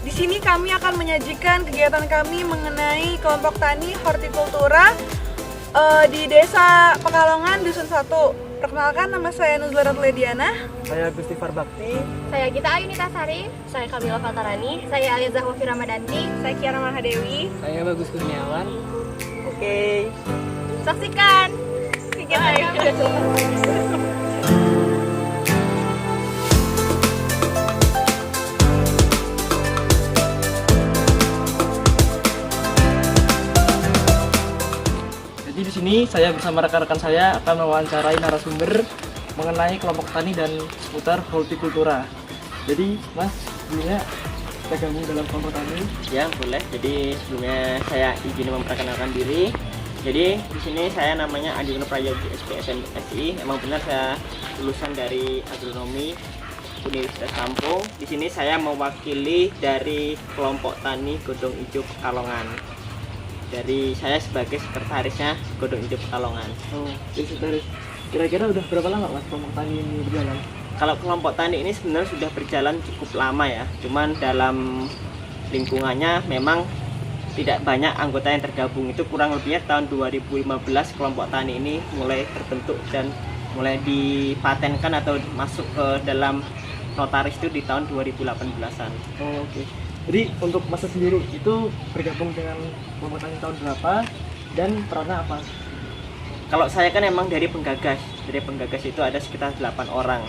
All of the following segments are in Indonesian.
Di sini kami akan menyajikan kegiatan kami mengenai kelompok tani hortikultura di Desa Pekalongan, Dusun 1. Perkenalkan, nama saya Nuzlara Lediana. Saya Gusti Farbakti. Saya Gita Ayunita Sari. Saya Kamila Fatarani. Saya Alia Zahwafi Ramadanti. Saya Kiara Mahadewi. Saya Bagus Kurniawan. Oke. Saksikan kegiatan kami. Jadi di sini saya bersama rekan-rekan saya akan mewawancarai narasumber mengenai kelompok tani dan seputar hortikultura. Jadi, Mas, sebelumnya kita gabung dalam kelompok tani. Ya, boleh. Jadi sebelumnya saya izin memperkenalkan diri. Jadi di sini saya namanya Adi Prayogi SPSM SI. Emang benar saya lulusan dari agronomi Universitas Lampung. Di sini saya mewakili dari kelompok tani Godong Ijo Pekalongan. Dari saya sebagai sekretarisnya Godong Ijo Pekalongan. Oh, jadi sekretaris. Kira-kira udah berapa lama, Mas, kelompok tani ini berjalan? Kalau kelompok tani ini sebenarnya sudah berjalan cukup lama ya. Cuman dalam lingkungannya memang tidak banyak anggota yang tergabung. Itu kurang lebihnya tahun 2015 kelompok tani ini mulai terbentuk dan mulai dipatenkan atau masuk ke dalam notaris itu di tahun 2018-an. Oh, oke. Jadi untuk Mas sendiri itu bergabung dengan kelompok tani tahun berapa dan perannya apa? Kalau saya kan emang dari penggagas. Dari penggagas itu ada sekitar 8 orang.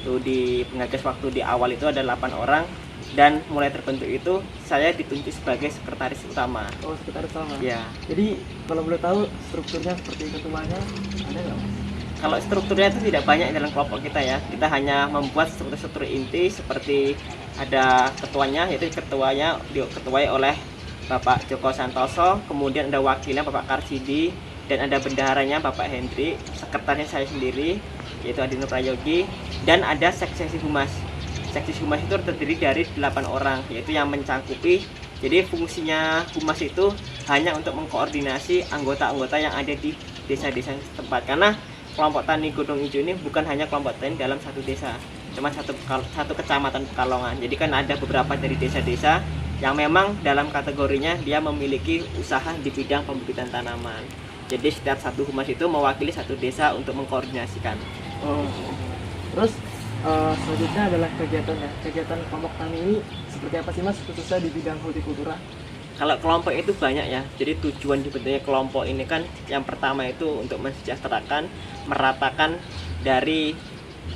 Tuh di penggagas waktu di awal itu ada 8 orang. Dan mulai terbentuk itu saya ditunjuk sebagai sekretaris utama. Oh, sekretaris utama. Ya. Jadi kalau boleh tahu strukturnya seperti ketuanya ada nggak, Mas? Kalau strukturnya itu tidak banyak dalam kelompok kita ya. Kita hanya membuat struktur-struktur inti seperti ada ketuanya, yaitu ketuanya diketuai oleh Bapak Joko Santoso, kemudian ada wakilnya Bapak Karsidi, dan ada bendaharanya Bapak Hendri, sekretarisnya saya sendiri yaitu Adino Prayogi, dan ada seksi humas. Seksi humas itu terdiri dari 8 orang, yaitu yang mencangkupi. Jadi fungsinya humas itu hanya untuk mengkoordinasi anggota-anggota yang ada di desa-desa setempat. Karena kelompok tani Godong Ijo ini bukan hanya kelompok tani dalam satu desa, cuma satu kecamatan Pekalongan. Jadi kan ada beberapa dari desa-desa yang memang dalam kategorinya dia memiliki usaha di bidang pembibitan tanaman. Jadi setiap satu humas itu mewakili satu desa untuk mengkoordinasikan. Oh, terus selanjutnya adalah kegiatannya. Kegiatan kelompok tani ini seperti apa sih, Mas, khususnya di bidang hortikultura? Kalau kelompok itu banyak ya. Jadi tujuan dibentuknya kelompok ini kan yang pertama itu untuk mensejahterakan, meratakan dari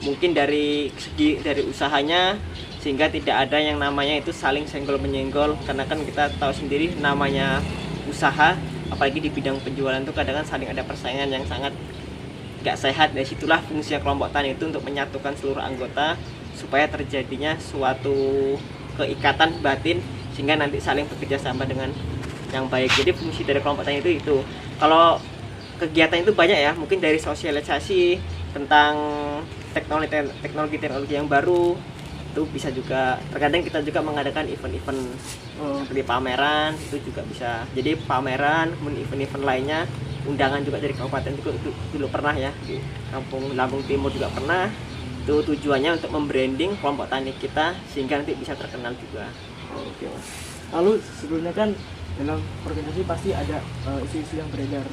mungkin dari segi dari usahanya, sehingga tidak ada yang namanya itu saling senggol menyenggol. Karena kan kita tahu sendiri namanya usaha, apalagi di bidang penjualan itu kadang-kadang saling ada persaingan yang sangat gak sehat. Dari situlah fungsi kelompok tani itu untuk menyatukan seluruh anggota supaya terjadinya suatu keikatan batin sehingga nanti saling bekerja sama dengan yang baik. Jadi fungsi dari kelompok tani itu. Kalau kegiatan itu banyak ya, mungkin dari sosialisasi tentang teknologi yang baru itu bisa juga. Terkadang kita juga mengadakan event-event seperti pameran, itu juga bisa. Jadi pameran, event-event lainnya, undangan juga dari kabupaten juga dulu pernah ya, di Kampung Lampung Timur juga pernah. Itu tujuannya untuk membranding kelompok tani kita sehingga nanti bisa terkenal juga. Oke, Mas. Lalu sebelumnya kan dalam organisasi pasti ada isu-isu yang beredar.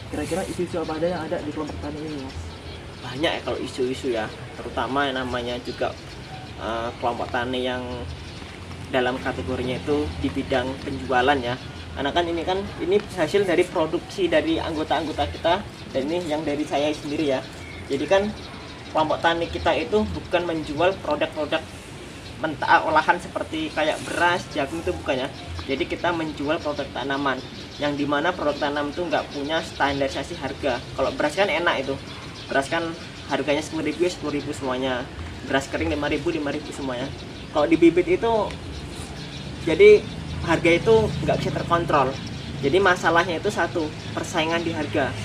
Kira-kira isu-isu apa ada yang ada di kelompok tani ini, Mas? Banyak ya kalau isu-isu ya, terutama yang namanya juga kelompok tani yang dalam kategorinya itu di bidang penjualan ya. Karena kan ini hasil dari produksi dari anggota-anggota kita, dan ini yang dari saya sendiri ya. Jadi kan kelompok tani kita itu bukan menjual produk-produk mentah olahan seperti kayak beras, jagung, itu bukan ya. Jadi kita menjual produk tanaman yang dimana produk tanam itu nggak punya standarisasi harga. Kalau beras kan enak itu, beras kan harganya 10.000 ya 10.000 semuanya, beras kering 5.000 semuanya. Kalau di bibit itu jadi harga itu nggak bisa terkontrol. Jadi masalahnya itu satu, persaingan di harga.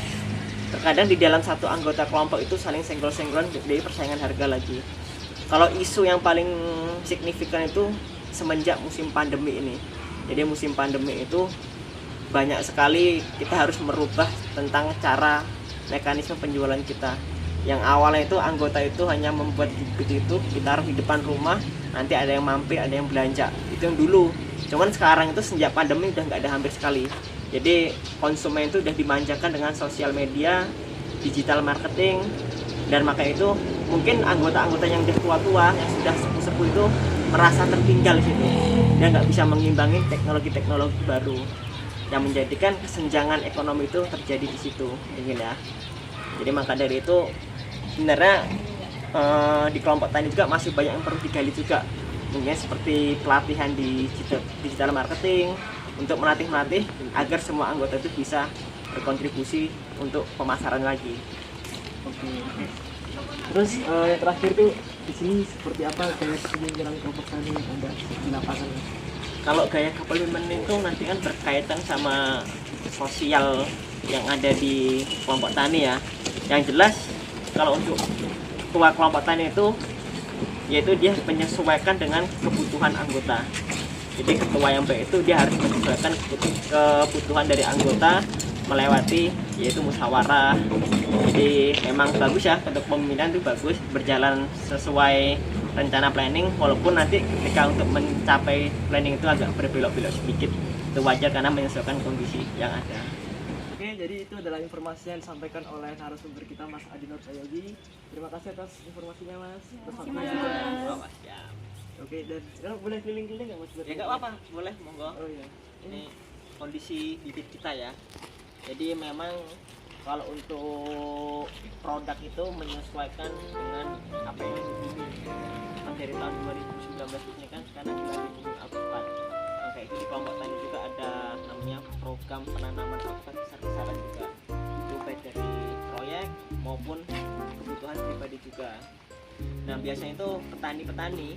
Terkadang di dalam satu anggota kelompok itu saling senggol-senggolan, jadi persaingan harga lagi. Kalau isu yang paling signifikan itu semenjak musim pandemi ini. Jadi musim pandemi itu banyak sekali kita harus merubah tentang cara mekanisme penjualan kita. Yang awalnya itu anggota itu hanya membuat bibit itu ditaruh di depan rumah, nanti ada yang mampir, ada yang belanja. Itu yang dulu. Cuman sekarang itu sejak pandemi udah nggak ada hampir sekali. Jadi konsumen itu udah dimanjakan dengan sosial media, digital marketing, dan makanya itu mungkin anggota-anggota yang udah tua-tua, yang sudah sepuh-sepuh itu merasa tertinggal di situ. Dia nggak bisa mengimbangi teknologi-teknologi baru yang menjadikan kesenjangan ekonomi itu terjadi di situ, mungkin ya. Jadi maka dari itu sebenarnya di kelompok tani juga masih banyak yang perlu digali juga, mungkin seperti pelatihan di digital marketing untuk melatih agar semua anggota itu bisa berkontribusi untuk pemasaran lagi. Oke. Terus yang terakhir tuh di sini seperti apa gaya kepemimpinan kelompok tani Anda di lapangan? Kalau gaya kepemimpinan itu nanti kan berkaitan sama sosial yang ada di kelompok tani ya. Yang jelas kalau untuk ketua kelompok tani itu yaitu dia menyesuaikan dengan kebutuhan anggota. Jadi ketua yang baik itu dia harus menyesuaikan kebutuhan dari anggota melewati yaitu musyawarah. Jadi memang bagus ya untuk pemimpinan itu bagus, berjalan sesuai rencana planning, walaupun nanti ketika untuk mencapai planning itu agak berbelok-belok sedikit. Itu wajar karena menyesuaikan kondisi yang ada. Oke, jadi itu adalah informasi yang disampaikan oleh narasumber kita Mas Adi Nur Sayogi. Terima kasih atas informasinya Mas. Ya. Oke, dan sekarang boleh keliling-keliling nggak Mas? Ya nggak apa-apa, boleh monggo. Oh iya. Ini kondisi bibit kita ya. Jadi memang kalau untuk produk itu menyesuaikan dengan apa yang dibutuhkan. Dari tahun 2019 ini kan sekarang kita lagi bumi alpukat. Maka itu di kelompok tani juga ada namanya program penanaman alpukat besar-besaran juga. Itu baik dari proyek maupun kebutuhan pribadi juga. Nah biasanya itu petani-petani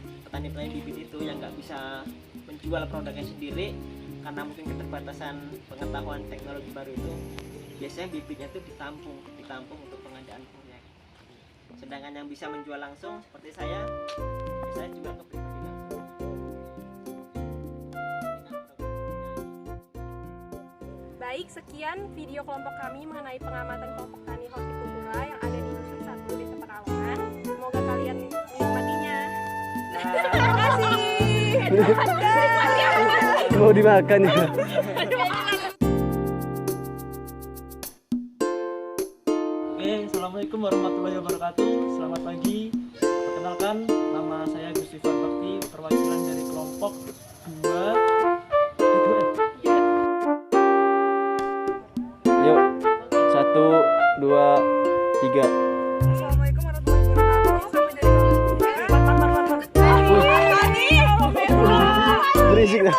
bibit itu yang nggak bisa menjual produknya sendiri karena mungkin keterbatasan pengetahuan teknologi baru itu, biasanya bibitnya itu ditampung untuk pengadaan proyek. Sedangkan yang bisa menjual langsung seperti saya juga ke pribadi langsung. Baik, sekian video kelompok kami mengenai pengamatan kelompok tani hortikultura yang ada di Dusun 1 Desa Pekalongan. Semoga kalian menikmatinya. Terima kasih. Mau dimakan ya? Oke, assalamualaikum warahmatullahi wabarakatuh. Selamat pagi. Perkenalkan, nama saya Gusifar Bakti, perwakilan dari kelompok 2. Yuk, 1, 2, 3. Assalamualaikum warahmatullahi wabarakatuh. Kami dari Berisik dah.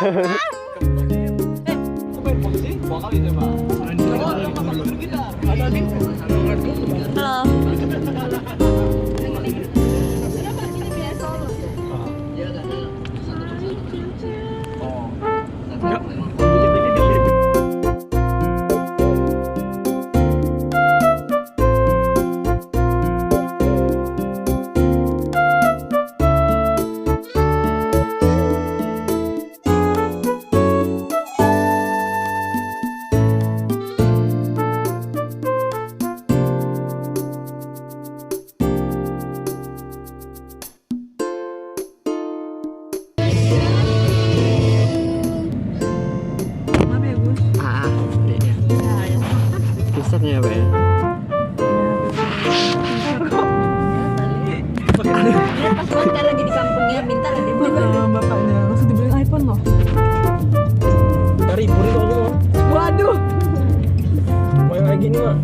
Pusatnya apa ya? Pas lagi di kampungnya minta ada bapaknya langsung dibeliin iPhone loh. Dari ribu itu. Waduh. Kayak gini mah.